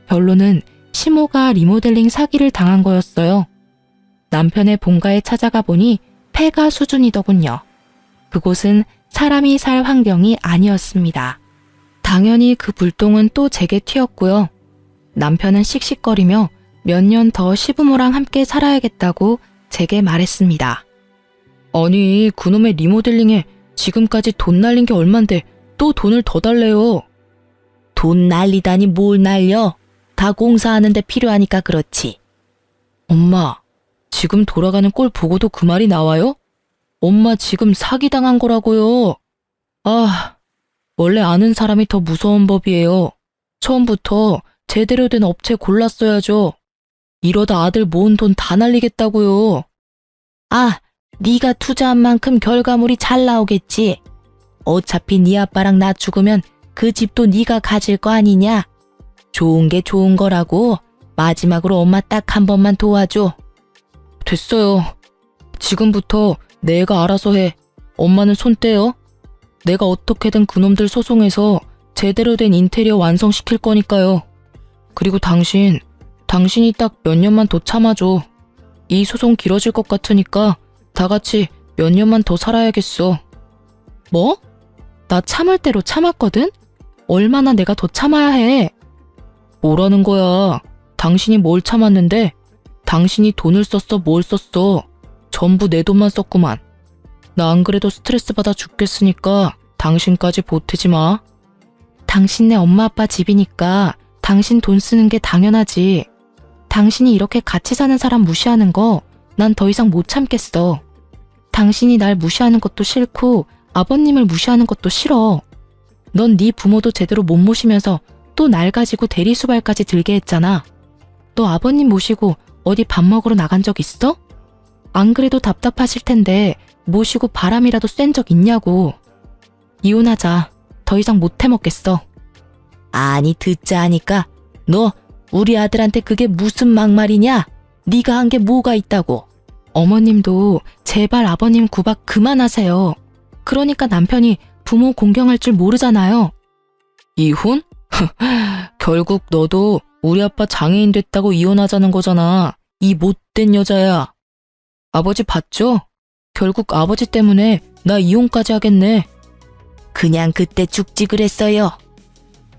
결론은 시모가 리모델링 사기를 당한 거였어요. 남편의 본가에 찾아가 보니 폐가 수준이더군요. 그곳은 사람이 살 환경이 아니었습니다. 당연히 그 불똥은 또 제게 튀었고요. 남편은 씩씩거리며 몇 년 더 시부모랑 함께 살아야겠다고 제게 말했습니다. 아니, 그놈의 리모델링에 지금까지 돈 날린 게 얼만데 또 돈을 더 달래요. 돈 날리다니 뭘 날려? 다 공사하는데 필요하니까 그렇지. 엄마, 지금 돌아가는 꼴 보고도 그 말이 나와요? 엄마 지금 사기당한 거라고요. 아, 원래 아는 사람이 더 무서운 법이에요. 처음부터 제대로 된 업체 골랐어야죠. 이러다 아들 모은 돈 다 날리겠다고요. 아, 네가 투자한 만큼 결과물이 잘 나오겠지. 어차피 네 아빠랑 나 죽으면 그 집도 네가 가질 거 아니냐. 좋은 게 좋은 거라고. 마지막으로 엄마 딱 한 번만 도와줘. 됐어요. 지금부터 내가 알아서 해. 엄마는 손 떼요. 내가 어떻게든 그놈들 소송해서 제대로 된 인테리어 완성시킬 거니까요. 그리고 당신이 딱 몇 년만 더 참아줘. 이 소송 길어질 것 같으니까 다 같이 몇 년만 더 살아야겠어. 뭐? 나 참을 대로 참았거든? 얼마나 내가 더 참아야 해? 뭐라는 거야? 당신이 뭘 참았는데? 당신이 돈을 썼어, 뭘 썼어? 전부 내 돈만 썼구만. 나 안 그래도 스트레스 받아 죽겠으니까 당신까지 보태지 마. 당신네 엄마 아빠 집이니까 당신 돈 쓰는 게 당연하지. 당신이 이렇게 같이 사는 사람 무시하는 거 난 더 이상 못 참겠어. 당신이 날 무시하는 것도 싫고 아버님을 무시하는 것도 싫어. 넌 네 부모도 제대로 못 모시면서 또 날 가지고 대리수발까지 들게 했잖아. 너 아버님 모시고 어디 밥 먹으러 나간 적 있어? 안 그래도 답답하실 텐데 모시고 바람이라도 쐰 적 있냐고. 이혼하자. 더 이상 못 해먹겠어. 아니 듣자 하니까 너 우리 아들한테 그게 무슨 막말이냐? 네가 한 게 뭐가 있다고? 어머님도 제발 아버님 구박 그만하세요. 그러니까 남편이 부모 공경할 줄 모르잖아요. 이혼? 결국 너도 우리 아빠 장애인 됐다고 이혼하자는 거잖아. 이 못된 여자야. 아버지 봤죠? 결국 아버지 때문에 나 이혼까지 하겠네. 그냥 그때 죽지 그랬어요.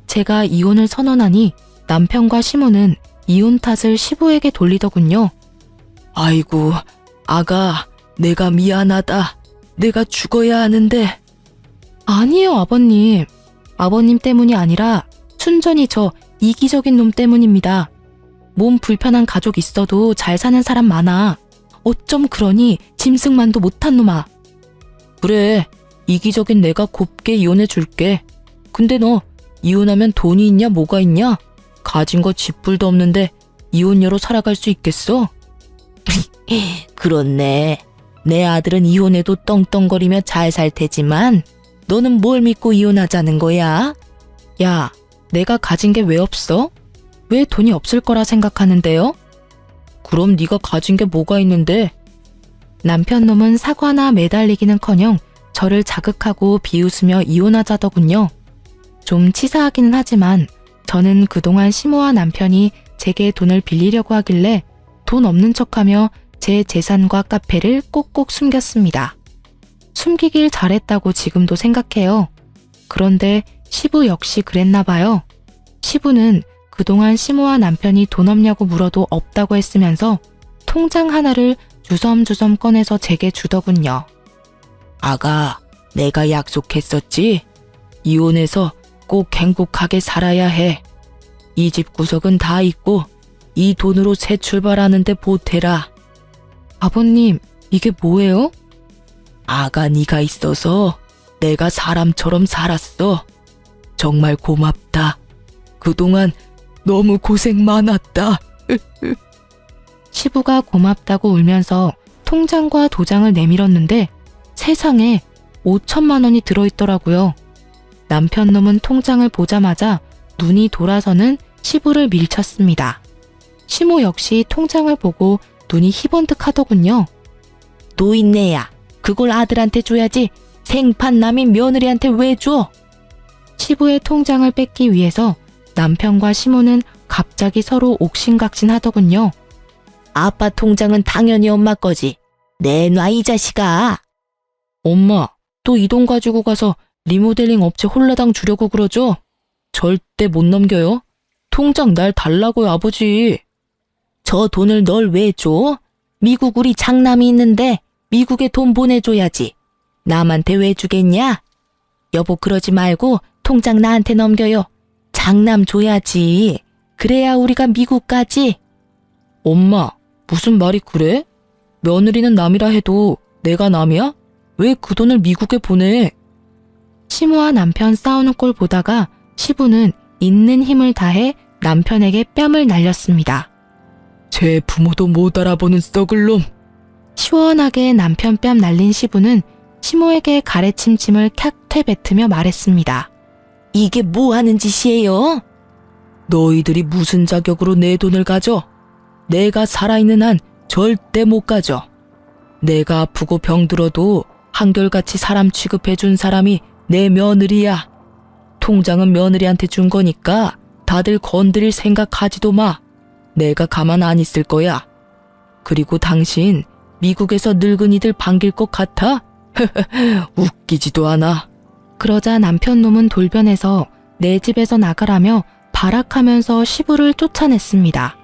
제가 이혼을 선언하니 남편과 시모는 이혼 탓을 시부에게 돌리더군요. 아이고, 아가, 내가 미안하다. 내가 죽어야 하는데. 아니에요, 아버님. 아버님 때문이 아니라 순전히 저 이기적인 놈 때문입니다. 몸 불편한 가족 있어도 잘 사는 사람 많아. 어쩜 그러니 짐승만도 못한 놈아. 그래, 이기적인 내가 곱게 이혼해 줄게. 근데 너 이혼하면 돈이 있냐 뭐가 있냐? 가진 거 집불도 없는데 이혼녀로 살아갈 수 있겠어? 그렇네. 내 아들은 이혼해도 떵떵거리며 잘 살 테지만 너는 뭘 믿고 이혼하자는 거야? 야, 내가 가진 게 왜 없어? 왜 돈이 없을 거라 생각하는데요? 그럼 네가 가진 게 뭐가 있는데? 남편 놈은 사과나 매달리기는커녕 저를 자극하고 비웃으며 이혼하자더군요. 좀 치사하기는 하지만 저는 그동안 시모와 남편이 제게 돈을 빌리려고 하길래 돈 없는 척하며 제 재산과 카페를 꼭꼭 숨겼습니다. 숨기길 잘했다고 지금도 생각해요. 그런데 시부 역시 그랬나 봐요. 시부는 그동안 시모와 남편이 돈 없냐고 물어도 없다고 했으면서 통장 하나를 주섬주섬 꺼내서 제게 주더군요. 아가, 내가 약속했었지? 이혼해서 꼭 행복하게 살아야 해. 이 집 구석은 다 있고 이 돈으로 새 출발하는데 보태라. 아버님, 이게 뭐예요? 아가 네가 있어서 내가 사람처럼 살았어. 정말 고맙다. 그동안 너무 고생 많았다. 시부가 고맙다고 울면서 통장과 도장을 내밀었는데 세상에 5천만 원이 들어있더라고요. 남편 놈은 통장을 보자마자 눈이 돌아서는 시부를 밀쳤습니다. 시모 역시 통장을 보고 눈이 희번뜩 하더군요. 노인네야, 그걸 아들한테 줘야지. 생판 남인 며느리한테 왜 줘? 시부의 통장을 뺏기 위해서 남편과 시모는 갑자기 서로 옥신각신하더군요. 아빠 통장은 당연히 엄마 거지. 내놔 이 자식아. 엄마, 또 이 돈 가지고 가서 리모델링 업체 홀라당 주려고 그러죠? 절대 못 넘겨요. 통장 날 달라고요, 아버지. 저 돈을 널 왜 줘? 미국 우리 장남이 있는데 미국에 돈 보내줘야지. 남한테 왜 주겠냐? 여보 그러지 말고 통장 나한테 넘겨요. 장남 줘야지. 그래야 우리가 미국 가지. 엄마, 무슨 말이 그래? 며느리는 남이라 해도 내가 남이야? 왜 그 돈을 미국에 보내? 시모와 남편 싸우는 꼴 보다가 시부는 있는 힘을 다해 남편에게 뺨을 날렸습니다. 제 부모도 못 알아보는 썩을 놈. 시원하게 남편 뺨 날린 시부는 시모에게 가래침침을 캬 퇴뱉으며 말했습니다. 이게 뭐 하는 짓이에요? 너희들이 무슨 자격으로 내 돈을 가져? 내가 살아있는 한 절대 못 가져. 내가 아프고 병들어도 한결같이 사람 취급해준 사람이 내 며느리야. 통장은 며느리한테 준 거니까 다들 건드릴 생각하지도 마. 내가 가만 안 있을 거야. 그리고 당신 미국에서 늙은이들 반길 것 같아? 웃기지도 않아. 그러자 남편 놈은 돌변해서 내 집에서 나가라며 발악하면서 시부를 쫓아냈습니다.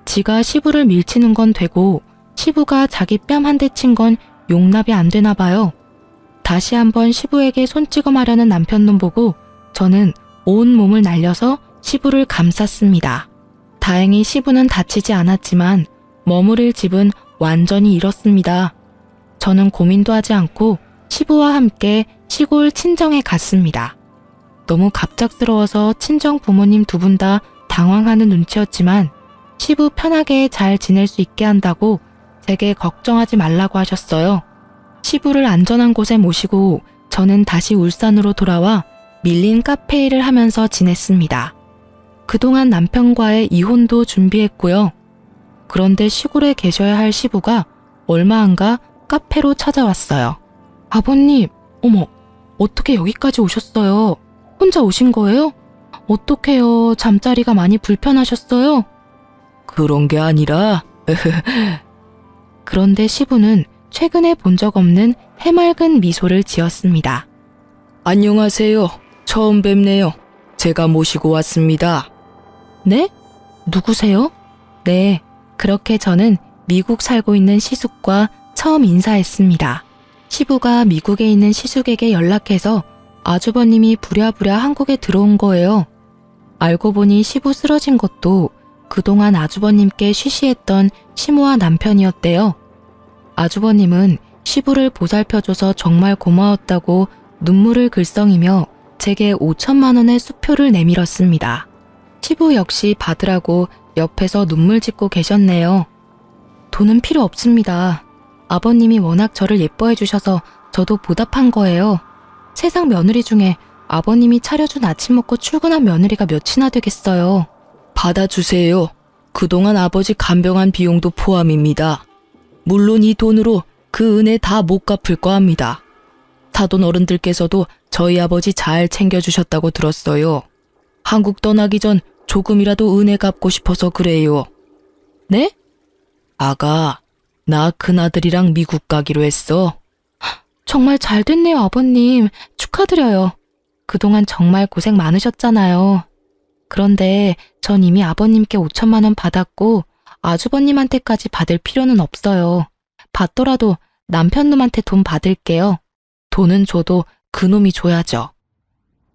지가 시부를 밀치는 건 되고 시부가 자기 뺨 한 대 친 건 용납이 안 되나 봐요. 다시 한번 시부에게 손 찍어마려는 남편 놈 보고 저는 온 몸을 날려서 시부를 감쌌습니다. 다행히 시부는 다치지 않았지만 머무를 집은 완전히 잃었습니다. 저는 고민도 하지 않고 시부와 함께 시골 친정에 갔습니다. 너무 갑작스러워서 친정 부모님 두 분 다 당황하는 눈치였지만 시부 편하게 잘 지낼 수 있게 한다고 제게 걱정하지 말라고 하셨어요. 시부를 안전한 곳에 모시고 저는 다시 울산으로 돌아와 밀린 카페 일을 하면서 지냈습니다. 그동안 남편과의 이혼도 준비했고요. 그런데 시골에 계셔야 할 시부가 얼마 안 가 카페로 찾아왔어요. 아버님, 어머, 어떻게 여기까지 오셨어요? 혼자 오신 거예요? 어떡해요? 잠자리가 많이 불편하셨어요? 그런 게 아니라 그런데 시부는 최근에 본 적 없는 해맑은 미소를 지었습니다. 안녕하세요. 처음 뵙네요. 제가 모시고 왔습니다. 네? 누구세요? 네, 그렇게 저는 미국 살고 있는 시숙과 처음 인사했습니다. 시부가 미국에 있는 시숙에게 연락해서 아주버님이 부랴부랴 한국에 들어온 거예요. 알고 보니 시부 쓰러진 것도 그동안 아주버님께 쉬쉬했던 시모와 남편이었대요. 아주버님은 시부를 보살펴줘서 정말 고마웠다고 눈물을 글썽이며 제게 5천만 원의 수표를 내밀었습니다. 시부 역시 받으라고 옆에서 눈물 짓고 계셨네요. 돈은 필요 없습니다. 아버님이 워낙 저를 예뻐해 주셔서 저도 보답한 거예요. 세상 며느리 중에 아버님이 차려준 아침 먹고 출근한 며느리가 몇이나 되겠어요. 받아주세요. 그동안 아버지 간병한 비용도 포함입니다. 물론 이 돈으로 그 은혜 다 못 갚을 거 합니다. 사돈 어른들께서도 저희 아버지 잘 챙겨주셨다고 들었어요. 한국 떠나기 전 조금이라도 은혜 갚고 싶어서 그래요. 네? 아가, 나 큰아들이랑 미국 가기로 했어. 정말 잘 됐네요, 아버님. 축하드려요. 그동안 정말 고생 많으셨잖아요. 그런데 전 이미 아버님께 5천만 원 받았고 아주버님한테까지 받을 필요는 없어요. 받더라도 남편 놈한테 돈 받을게요. 돈은 줘도 그놈이 줘야죠.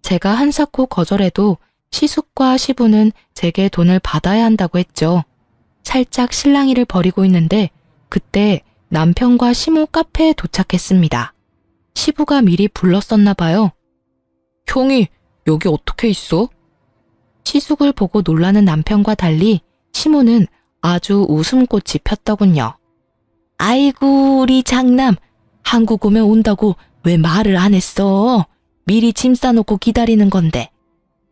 제가 한사코 거절해도 시숙과 시부는 제게 돈을 받아야 한다고 했죠. 살짝 실랑이를 벌이고 있는데 그때 남편과 시모 카페에 도착했습니다. 시부가 미리 불렀었나 봐요. 형이 여기 어떻게 있어? 시숙을 보고 놀라는 남편과 달리 시모는 아주 웃음꽃이 폈더군요. 아이고 우리 장남, 한국 오면 온다고 왜 말을 안 했어? 미리 짐 싸놓고 기다리는 건데.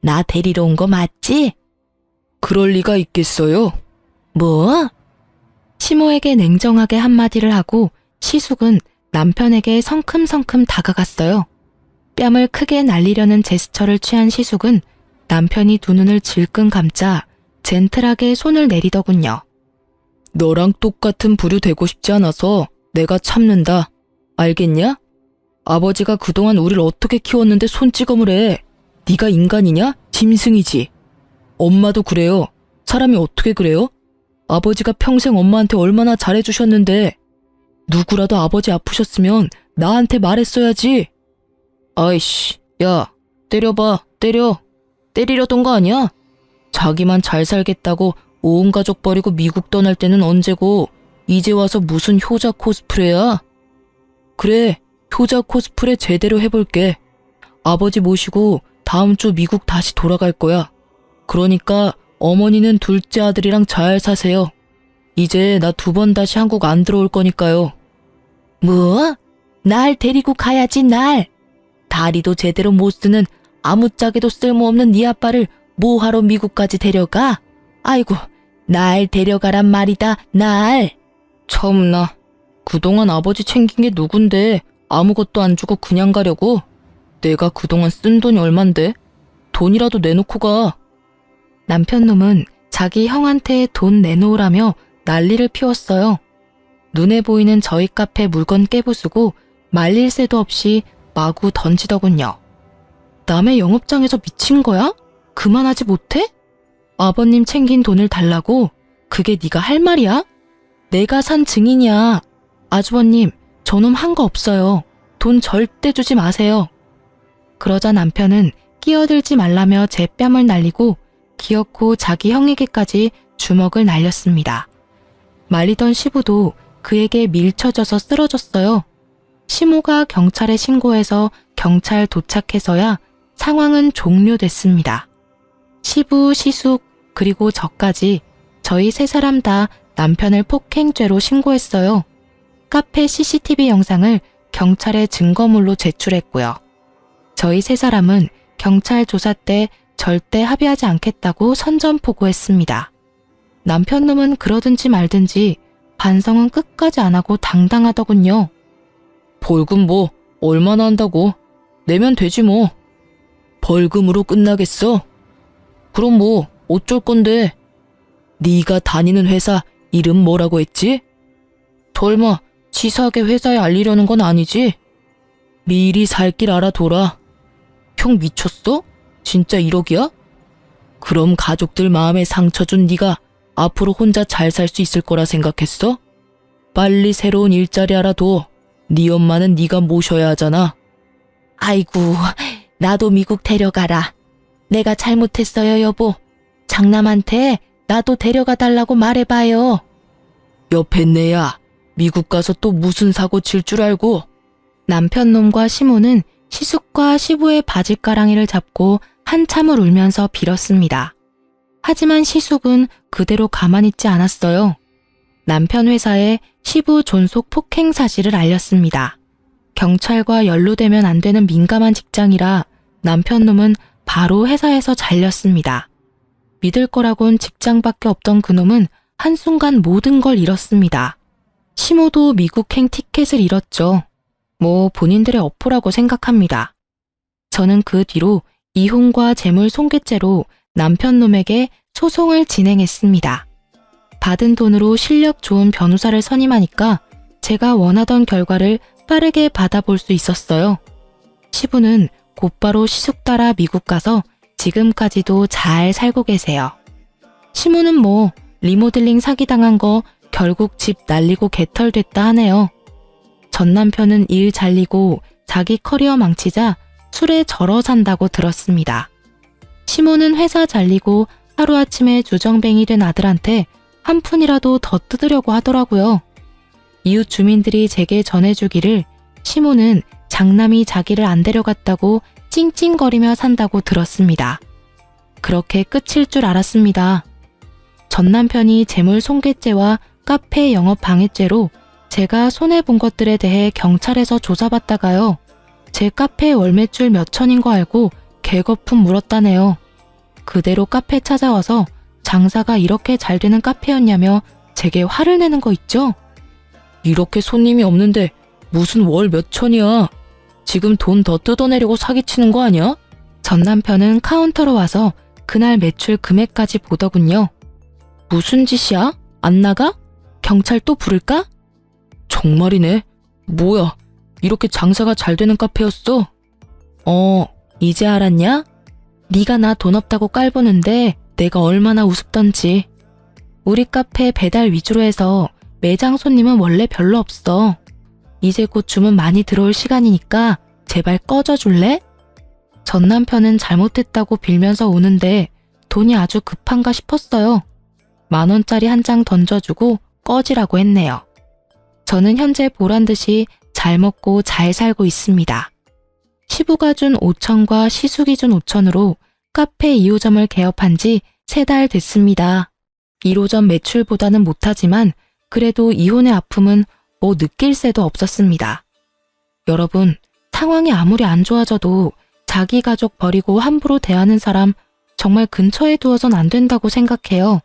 나 데리러 온 거 맞지? 그럴 리가 있겠어요? 뭐? 시모에게 냉정하게 한마디를 하고 시숙은 남편에게 성큼성큼 다가갔어요. 뺨을 크게 날리려는 제스처를 취한 시숙은 남편이 두 눈을 질끈 감자 젠틀하게 손을 내리더군요. 너랑 똑같은 부류 되고 싶지 않아서 내가 참는다. 알겠냐? 아버지가 그동안 우릴 어떻게 키웠는데 손찌검을 해. 네가 인간이냐? 짐승이지. 엄마도 그래요. 사람이 어떻게 그래요? 아버지가 평생 엄마한테 얼마나 잘해주셨는데 누구라도 아버지 아프셨으면 나한테 말했어야지. 아이씨, 야, 때려봐, 때려. 때리려던 거 아니야? 자기만 잘 살겠다고 온 가족 버리고 미국 떠날 때는 언제고 이제 와서 무슨 효자 코스프레야? 그래, 효자 코스프레 제대로 해볼게. 아버지 모시고 다음 주 미국 다시 돌아갈 거야. 그러니까 어머니는 둘째 아들이랑 잘 사세요. 이제 나 2번 다시 한국 안 들어올 거니까요. 뭐? 날 데리고 가야지 날. 다리도 제대로 못 쓰는 아무짝에도 쓸모없는 네 아빠를 뭐하러 미국까지 데려가? 아이고, 날 데려가란 말이다, 날. 참나, 그동안 아버지 챙긴 게 누군데 아무것도 안 주고 그냥 가려고? 내가 그동안 쓴 돈이 얼만데? 돈이라도 내놓고 가. 남편 놈은 자기 형한테 돈 내놓으라며 난리를 피웠어요. 눈에 보이는 저희 카페 물건 깨부수고 말릴 새도 없이 마구 던지더군요. 남의 영업장에서 미친 거야? 그만하지 못해? 아버님 챙긴 돈을 달라고? 그게 네가 할 말이야? 내가 산 증인이야. 아주버님, 저놈 한 거 없어요. 돈 절대 주지 마세요. 그러자 남편은 끼어들지 말라며 제 뺨을 날리고 기어코 자기 형에게까지 주먹을 날렸습니다. 말리던 시부도 그에게 밀쳐져서 쓰러졌어요. 시모가 경찰에 신고해서 경찰 도착해서야 상황은 종료됐습니다. 시부, 시숙, 그리고 저까지 저희 3사람 다 남편을 폭행죄로 신고했어요. 카페 CCTV 영상을 경찰에 증거물로 제출했고요. 저희 3사람은 경찰 조사 때 절대 합의하지 않겠다고 선전포고했습니다. 남편놈은 그러든지 말든지 반성은 끝까지 안 하고 당당하더군요. 벌금 뭐 얼마나 한다고? 내면 되지 뭐. 벌금으로 끝나겠어? 그럼 뭐 어쩔 건데? 네가 다니는 회사 이름 뭐라고 했지? 설마 치사하게 회사에 알리려는 건 아니지? 미리 살 길 알아둬라. 형 미쳤어? 진짜 1억이야? 그럼 가족들 마음에 상처 준 네가 앞으로 혼자 잘 살 수 있을 거라 생각했어? 빨리 새로운 일자리 알아둬. 네 엄마는 네가 모셔야 하잖아. 아이고, 나도 미국 데려가라. 내가 잘못했어요, 여보. 장남한테 나도 데려가 달라고 말해봐요. 옆에 내야 미국 가서 또 무슨 사고 칠 줄 알고. 남편놈과 시모는 시숙과 시부의 바짓가랑이를 잡고 한참을 울면서 빌었습니다. 하지만 시숙은 그대로 가만히 있지 않았어요. 남편 회사에 시부 존속 폭행 사실을 알렸습니다. 경찰과 연루되면 안 되는 민감한 직장이라 남편놈은 바로 회사에서 잘렸습니다. 믿을 거라곤 직장밖에 없던 그놈은 한순간 모든 걸 잃었습니다. 시모도 미국행 티켓을 잃었죠. 뭐 본인들의 어포라고 생각합니다. 저는 그 뒤로 이혼과 재물 손괴죄로 남편놈에게 소송을 진행했습니다. 받은 돈으로 실력 좋은 변호사를 선임하니까 제가 원하던 결과를 빠르게 받아볼 수 있었어요. 시부는 곧바로 시숙 따라 미국 가서 지금까지도 잘 살고 계세요. 시모는 뭐 리모델링 사기당한 거 결국 집 날리고 개털됐다 하네요. 전 남편은 일 잘리고 자기 커리어 망치자 술에 절어 산다고 들었습니다. 시모는 회사 잘리고 하루아침에 주정뱅이 된 아들한테 한 푼이라도 더 뜯으려고 하더라고요. 이웃 주민들이 제게 전해주기를 시모는 장남이 자기를 안 데려갔다고 찡찡거리며 산다고 들었습니다. 그렇게 끝일 줄 알았습니다. 전 남편이 재물 손괴죄와 카페 영업 방해죄로 제가 손해본 것들에 대해 경찰에서 조사받다가요. 제 카페 월 매출 몇 천인 거 알고 개거품 물었다네요. 그대로 카페 찾아와서 장사가 이렇게 잘 되는 카페였냐며 제게 화를 내는 거 있죠? 이렇게 손님이 없는데 무슨 월 몇 천이야? 지금 돈 더 뜯어내려고 사기치는 거 아니야? 전 남편은 카운터로 와서 그날 매출 금액까지 보더군요. 무슨 짓이야? 안 나가? 경찰 또 부를까? 정말이네. 뭐야, 이렇게 장사가 잘 되는 카페였어? 이제 알았냐? 네가 나 돈 없다고 깔보는데 내가 얼마나 우습던지. 우리 카페 배달 위주로 해서 매장 손님은 원래 별로 없어. 이제 곧 주문 많이 들어올 시간이니까 제발 꺼져줄래? 전 남편은 잘못했다고 빌면서 우는데 돈이 아주 급한가 싶었어요. 10,000원짜리 한 장 던져주고 꺼지라고 했네요. 저는 현재 보란듯이 잘 먹고 잘 살고 있습니다. 시부가 준 5,000과 시숙이 준 5,000으로 카페 2호점을 개업한 지 3달 됐습니다. 1호점 매출보다는 못하지만 그래도 이혼의 아픔은 뭐 느낄 새도 없었습니다. 여러분, 상황이 아무리 안 좋아져도 자기 가족 버리고 함부로 대하는 사람 정말 근처에 두어선 안 된다고 생각해요.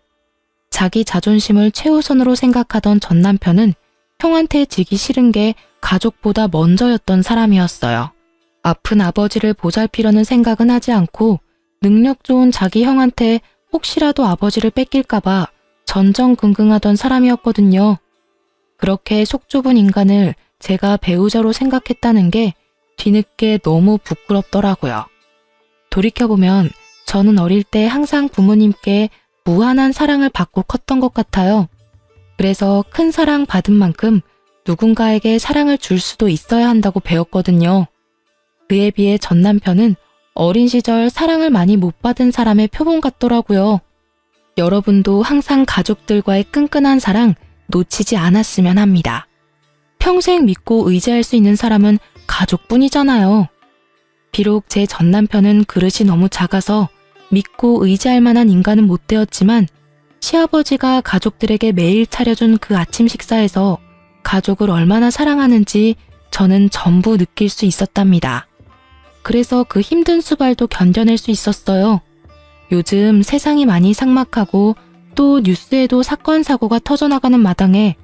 자기 자존심을 최우선으로 생각하던 전 남편은 형한테 지기 싫은 게 가족보다 먼저였던 사람이었어요. 아픈 아버지를 보살피려는 생각은 하지 않고 능력 좋은 자기 형한테 혹시라도 아버지를 뺏길까봐 전전긍긍하던 사람이었거든요. 그렇게 속 좁은 인간을 제가 배우자로 생각했다는 게 뒤늦게 너무 부끄럽더라고요. 돌이켜보면 저는 어릴 때 항상 부모님께 무한한 사랑을 받고 컸던 것 같아요. 그래서 큰 사랑 받은 만큼 누군가에게 사랑을 줄 수도 있어야 한다고 배웠거든요. 그에 비해 전 남편은 어린 시절 사랑을 많이 못 받은 사람의 표본 같더라고요. 여러분도 항상 가족들과의 끈끈한 사랑 놓치지 않았으면 합니다. 평생 믿고 의지할 수 있는 사람은 가족뿐이잖아요. 비록 제 전 남편은 그릇이 너무 작아서 믿고 의지할 만한 인간은 못 되었지만 시아버지가 가족들에게 매일 차려준 그 아침 식사에서 가족을 얼마나 사랑하는지 저는 전부 느낄 수 있었답니다. 그래서 그 힘든 수발도 견뎌낼 수 있었어요. 요즘 세상이 많이 삭막하고 또 뉴스에도 사건 사고가 터져나가는 마당에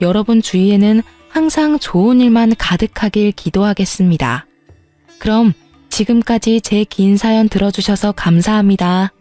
여러분 주위에는 항상 좋은 일만 가득하길 기도하겠습니다. 그럼 지금까지 제 긴 사연 들어주셔서 감사합니다.